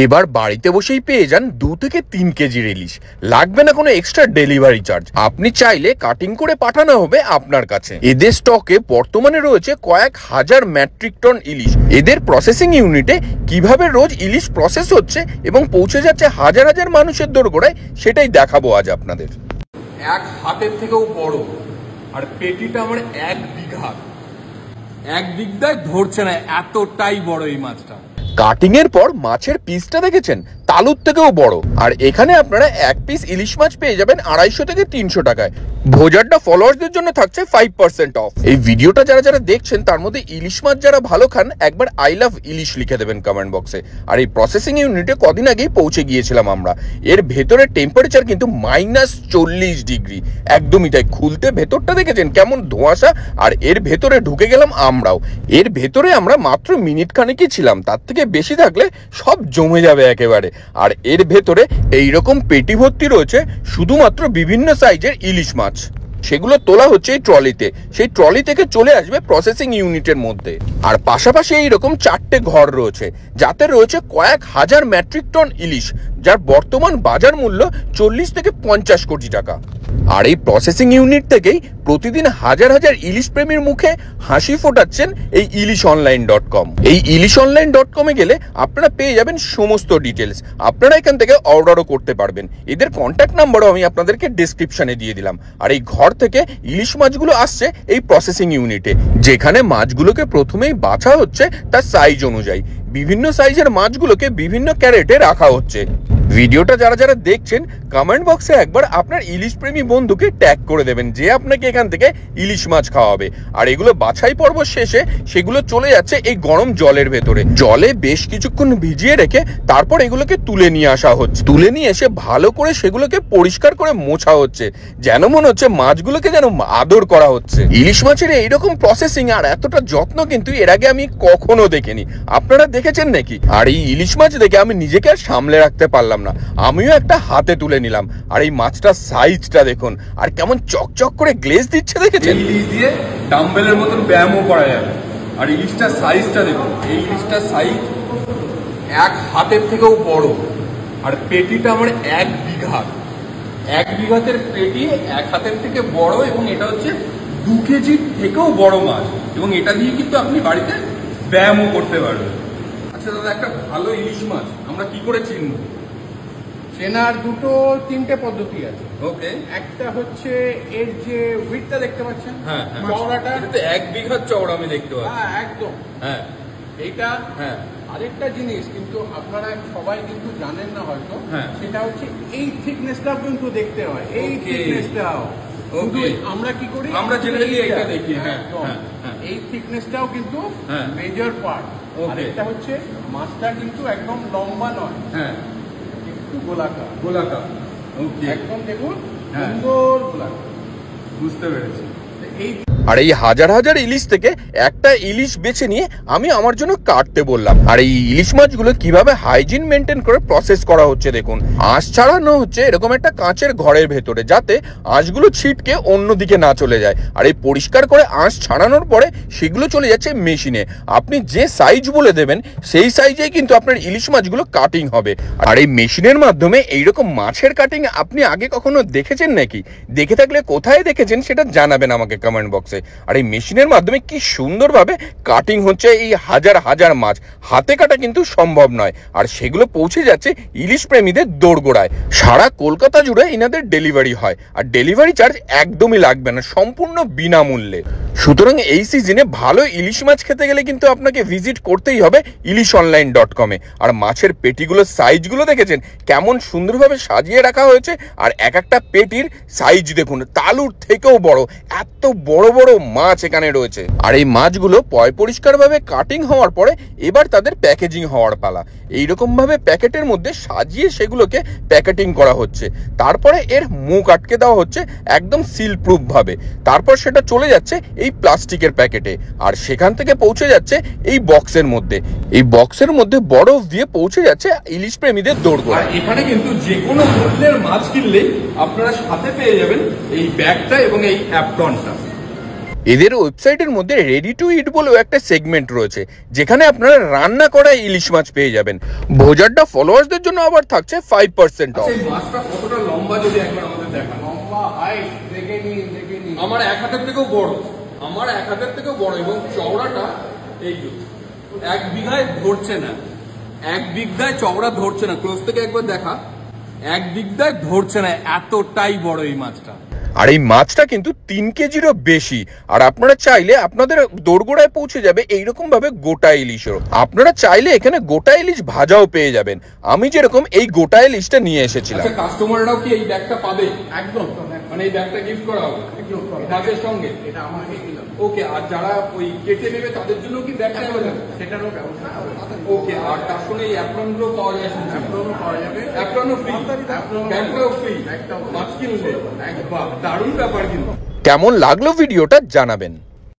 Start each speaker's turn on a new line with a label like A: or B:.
A: এবার বাড়িতে বসেই পেয়ে যান 2 থেকে 3 কেজির ইলিশ। লাগবে না কোনো এক্সট্রা ডেলিভারি চার্জ। আপনি চাইলে কাটিং করে পাঠানো হবে আপনার কাছে। এদের স্টকে বর্তমানে রয়েছে কয়েক হাজার মেট্রিক টন ইলিশ। এদের প্রসেসিং ইউনিটে কিভাবে রোজ ইলিশ প্রসেস হচ্ছে এবং পৌঁছে যাচ্ছে হাজার হাজার মানুষের দোরগোড়ায়, সেটাই দেখাবো আজ আপনাদের।
B: এক হাতের থেকেও বড়, আর পেটিটা আমার 1 বিঘা, 1 বিঘায় ধরছে না, এতটাই বড় এই মাছটা।
A: কাটিং এর পর মাছের পিসটা দেখেছেন, তালুর থেকেও বড়। আর এখানে আপনারা 1 পিস ইলিশ মাছ পেয়ে যাবেন 250 থেকে 300 টাকায়। ভোজারটা ফলোয়ার্সদের জন্য থাকছে 5% অফ। এই ভিডিওটা যারা যারা দেখছেন তার মধ্যে ইলিশ মাছ যারা ভালো খান, একবার আই লাভ ইলিশ লিখে দেবেন কমেন্ট বক্সে। আর এই প্রসেসিং ইউনিটে কদিন আগেই পৌঁছে গিয়েছিলাম আমরা। এর ভেতরে টেম্পারেচার কিন্তু -40 ডিগ্রি, একদমই তাই। খুলতে ভেতরটা দেখেছেন কেমন ধোঁয়াশা, আর এর ভেতরে ঢুকে গেলাম আমরাও। এর ভেতরে আমরা মাত্র মিনিট খানেকই ছিলাম, তার থেকে বেশি থাকলে সব জমে যাবে একেবারে। আর এর ভেতরে এইরকম পেটি ভর্তি রয়েছে শুধুমাত্র বিভিন্ন সাইজের ইলিশ মাছ। সেগুলো তোলা হচ্ছে এই ট্রলিতে, সেই ট্রলি থেকে চলে আসবে প্রসেসিং ইউনিটের মধ্যে। আর পাশাপাশি এইরকম 4টে ঘর রয়েছে, যাতে রয়েছে কয়েক হাজার মেট্রিক টন ইলিশ, যার বর্তমান বাজার মূল্য 40 থেকে 50 কোটি টাকা। আর এই প্রসেসিং ইউনিট থেকেই প্রতিদিন হাজার হাজার ইলিশ প্রেমীর মুখে হাসি ফোটাচ্ছেন এই ilishonline.com। এই ilishonline.com এ গেলে আপনারা পেয়ে যাবেন সমস্ত ডিটেলস। আপনারা এখান থেকে অর্ডারও করতে পারবেন। এদের কন্ট্যাক্ট নাম্বারও আমি আপনাদেরকে ডেসক্রিপশনে দিয়ে দিলাম। আর এই ঘর থেকে ইলিশ মাছগুলো আসছে এই প্রসেসিং ইউনিটে, যেখানে মাছগুলোকে প্রথমেই বাছা হচ্ছে তার সাইজ অনুযায়ী। বিভিন্ন সাইজের মাছগুলোকে বিভিন্ন ক্যারেটে রাখা হচ্ছে। ভিডিওটা যারা যারা দেখছেন কমেন্ট বক্সে একবার আপনার ইলিশ প্রেমী বন্ধুকে ট্যাগ করে দেবেন, যে আপনাকে এখান থেকে ইলিশ মাছ খাওয়াবে। আর এগুলো বাছাই পর্ব শেষে সেগুলো চলে যাচ্ছে এই গরম জলের ভেতরে। জলে বেশ কিছুক্ষণ ভিজিয়ে রেখে তারপর এগুলোকে তুলে নিয়ে আসা হচ্ছে। তুলে নিয়ে এসে ভালো করে সেগুলোকে পরিষ্কার করে মোছা হচ্ছে, যেন মনে হচ্ছে মাছগুলোকে যেন আদর করা হচ্ছে। ইলিশ মাছের এইরকম প্রসেসিং আর এতটা যত্ন কিন্তু এর আগে আমি কখনো দেখিনি। আপনারা দেখেছেন নাকি? আর এই ইলিশ মাছ দেখে আমি নিজেকে আর সামলে রাখতে পারলাম না, আমিও একটা হাতে তুলে নিলাম। আর এই মাছটার সাইজটা দেখুন, আর কেমন চকচক করে গ্লেজ দিচ্ছে দেখেছেন।
B: ইলিশ দিয়ে ডাম্বেলের মতন ব্যায়ামও করা যাবে। আর ইলিশটার সাইজটা দেখুন, এই ইলিশটার সাইজ 1 হাতের থেকেও বড়, আর পেটিটা আমার 1 বিঘা, 1 বিঘাতের পেটি 1 হাতের থেকে বড়, এবং এটা হচ্ছে 2 কেজির থেকেও বড় মাছ। এবং এটা দিয়ে কিন্তু আপনি বাড়িতে ব্যায়ামও করতে পারবেন। আচ্ছা দাদা, একটা ভালো ইলিশ মাছ আমরা কি করে চিনব?
C: চেনার 2-3টে পদ্ধতি আছে।
B: ওকে,
C: একটা হচ্ছে এর যে উইডটা দেখতে পাচ্ছেন,
B: হ্যাঁ,
C: চওড়াটা,
B: এটা তো 1 বিঘার চওড়া আমি দেখতে পাচ্ছি।
C: হ্যাঁ একদম,
B: হ্যাঁ
C: এইটা।
B: হ্যাঁ,
C: আরেকটা জিনিস কিন্তু আপনারা সবাই কিন্তু জানেন না হয়তো,
B: হ্যাঁ,
C: সেটা হচ্ছে এই থিকনেসটাও কিন্তু দেখতে হয়। এই
B: Okay.
C: থিকনেসটাও আমরা কি করি,
B: আমরা জেনারেলি এটা দেখি। হ্যাঁ,
C: এই থিকনেসটাও কিন্তু মেজর পার্ট। আর এটা হচ্ছে মাছটা কিন্তু একদম লম্বা নয়,
B: হ্যাঁ,
C: একটু গোলাকার।
B: গোলাকার, ওকে,
C: একদম দেখুন
B: হ্যাঁ,
C: সুন্দর গোলাকার।
B: বুঝতে পেরেছি।
C: এই
A: আর এই হাজার হাজার ইলিশ থেকে একটা ইলিশ বেছে নিয়ে আমি আমার জন্য কাটতে বললাম। আর এই ইলিশ মাছগুলো কিভাবে হাইজিন মেনটেন করে প্রসেস করা হচ্ছে দেখুন। আঁশ ছাড়ানো হচ্ছে এরকম একটা কাঁচের ঘরের ভেতরে, যাতে আঁশগুলো ছিটকে অন্যদিকে না চলে যায়। আর এই পরিষ্কার করে আঁশ ছাড়ানোর পরে সেগুলো চলে যাচ্ছে মেশিনে। আপনি যে সাইজ বলে দেবেন সেই সাইজেই কিন্তু আপনার ইলিশ মাছগুলো কাটিং হবে। আর এই মেশিনের মাধ্যমে এইরকম মাছের কাটিং আপনি আগে কখনো দেখেছেন নাকি? দেখে থাকলে কোথায় দেখেছেন সেটা জানাবেন আমাকে কমেন্ট বক্সে। আর এই মেশিনের মাধ্যমে কি সুন্দরভাবে কাটিং হচ্ছে এই হাজার হাজার মাছ। হাতে কাটা কিন্তু সম্ভব নয়, আর সেগুলো পৌঁছে যাচ্ছে ইলিশ প্রেমীদের দোরগোড়ায়। সারা কলকাতা জুড়ে ইনাদের ডেলিভারি হয়, আর ডেলিভারি চার্জ একদমই লাগবে না, সম্পূর্ণ বিনামূল্যে। সুতরাং এই সিজনে ভালো ইলিশ মাছ খেতে গেলে কিন্তু আপনাকে ভিজিট করতেই হবে ilishonline.com এ। আর মাছের পেটিগুলোর সাইজগুলো দেখেছেন কেমন সুন্দরভাবে সাজিয়ে রাখা হয়েছে। আর এক একটা পেটির সাইজ দেখুন, তালুর থেকেও বড়। এত বড় বড় মাছ এখানে রয়েছে। আর এই মাছগুলো পয় পরিষ্কার ভাবে কাটিং হওয়ার পরে এবার তাদের প্যাকেজিং হওয়ার পালা। এইরকম ভাবে প্যাকেটের মধ্যে সাজিয়ে সেগুলোকে প্যাকেটিং করা হচ্ছে। তারপরে এর মুখ আটকে দেওয়া হচ্ছে একদম সিল প্রুফ ভাবে। তারপর সেটা চলে যাচ্ছে এই প্লাস্টিকের প্যাকেটে, আর সেখান থেকে পৌঁছে যাচ্ছে এই বক্সের মধ্যে। এই বক্সের মধ্যে বরফ দিয়ে পৌঁছে যাচ্ছে ইলিশ প্রেমীদের দোরগোড়ায়।
B: এখানে কিন্তু যে কোনো মূল্যের মাছ কিনলে আপনারা সাথে পেয়ে যাবেন এই ব্যাগটা এবং এই অ্যাপটনটা।
A: এদের ওয়েবসাইটের মধ্যে রেডি টু ইট বলেও একটা সেগমেন্ট রয়েছে, যেখানে আপনারা রান্না করা ইলিশ মাছ পেয়ে যাবেন। ভোজাড্ডা ফলোয়ার্সদের জন্য আবার থাকছে 5% অফ।
B: এই মাছটা কতটা লম্বা যদি একবার আমাদের দেখান।
C: লম্বা হাইট দেখে নিন।
B: আমার 1 হাতের থেকেও বড়, এবং চওড়াটা এই 1 বিঘায় ধরছে না, 1 বিঘায় চওড়া ধরছে না। ক্লোজ থেকে একবার দেখা, 1 বিঘায় ধরছে না, এতটাই বড় এই মাছটা।
A: আর এই মাছটা কিন্তু 3 কেজিরও বেশি। আর আপনারা চাইলে আপনাদের দোরগোড়ায় পৌঁছে যাবে এইরকম ভাবে গোটা ইলিশও। আপনারা চাইলে এখানে গোটা ইলিশ ভাজাও পেয়ে যাবেন। আমি যেরকম এই গোটা ইলিশটা নিয়ে এসেছিলাম।
B: আচ্ছা, কাস্টমাররাও কি এই ব্যাগটা পাবে?
C: একদম,
B: মানে এই ব্যাগটা গিফট করা হবে মাছের সঙ্গে?
C: এটা আমাকে দিলাম।
B: ওকে, আর যারা ওই কেটে নেবে তাদের জন্য কি ব্যাগটা অ্যাভেলেবল?
C: সেটারও ব্যবস্থা হবে।
B: ওকে, আর তার সঙ্গে এই অ্যাপ্রনগুলো পাওয়া যায়?
C: অ্যাপ্রনও পাওয়া যাবে।
B: অ্যাপ্রনও ফ্রি, ব্যাগটাও ফ্রি, মাছ কিনলে। বাহ, দারুণ ব্যাপার কিন্তু।
A: কেমন লাগলো ভিডিওটা জানাবেন।